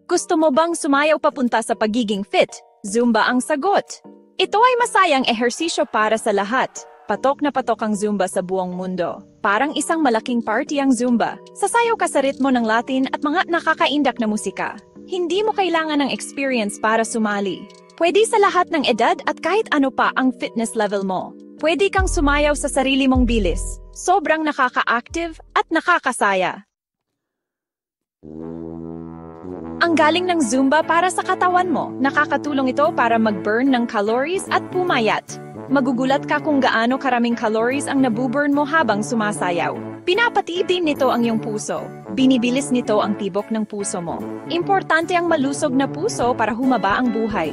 Gusto mo bang sumayaw papunta sa pagiging fit? Zumba ang sagot. Ito ay masayang ehersisyo para sa lahat. Patok na patok ang Zumba sa buong mundo. Parang isang malaking party ang Zumba. Sasayaw ka sa ritmo ng Latin at mga nakakaindak na musika. Hindi mo kailangan ng experience para sumali. Pwede sa lahat ng edad at kahit ano pa ang fitness level mo. Pwede kang sumayaw sa sarili mong bilis. Sobrang nakaka-active at nakakasaya. Ang galing ng Zumba para sa katawan mo. Nakakatulong ito para mag-burn ng calories at pumayat. Magugulat ka kung gaano karaming calories ang nabuburn mo habang sumasayaw. Pinapati din nito ang iyong puso. Binibilis nito ang tibok ng puso mo. Importante ang malusog na puso para humaba ang buhay.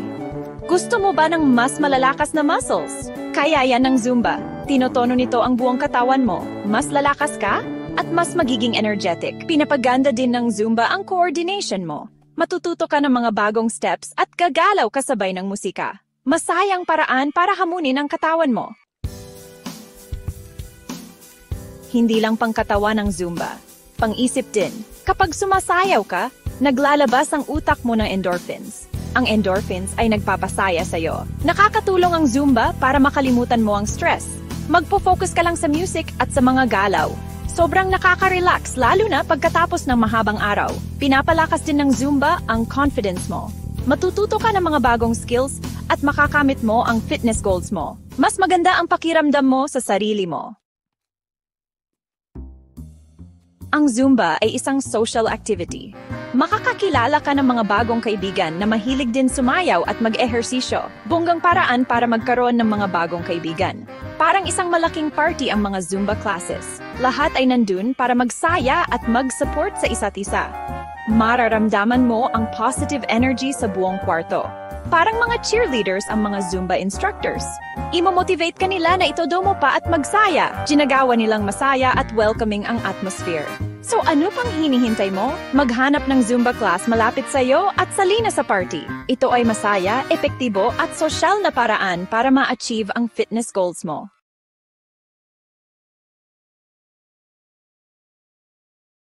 Gusto mo ba ng mas malalakas na muscles? Kaya yan ng Zumba. Tinotono nito ang buong katawan mo. Mas lalakas ka at mas magiging energetic. Pinapaganda din ng Zumba ang coordination mo. Matututo ka ng mga bagong steps at gagalaw kasabay ng musika. Masayang paraan para hamunin ang katawan mo. Hindi lang pangkatawan ng Zumba, pang-isip din. Kapag sumasayaw ka, naglalabas ang utak mo ng endorphins. Ang endorphins ay nagpapasaya sa'yo. Nakakatulong ang Zumba para makalimutan mo ang stress. Magpo-focus ka lang sa music at sa mga galaw. Sobrang nakaka-relax lalo na pagkatapos ng mahabang araw. Pinapalakas din ng Zumba ang confidence mo. Matututo ka ng mga bagong skills at makakamit mo ang fitness goals mo. Mas maganda ang pakiramdam mo sa sarili mo. Ang Zumba ay isang social activity. Makakakilala ka ng mga bagong kaibigan na mahilig din sumayaw at mag-ehersisyo. Bonggang paraan para magkaroon ng mga bagong kaibigan. Parang isang malaking party ang mga Zumba classes. Lahat ay nandun para magsaya at mag-support sa isa't isa. Mararamdaman mo ang positive energy sa buong kwarto. Parang mga cheerleaders ang mga Zumba instructors. Imo-motivate ka nila na itodo mo pa at magsaya. Ginagawa nilang masaya at welcoming ang atmosphere. So ano pang hinihintay mo? Maghanap ng Zumba class malapit sa iyo at sali na sa party. Ito ay masaya, epektibo at sosyal na paraan para ma-achieve ang fitness goals mo.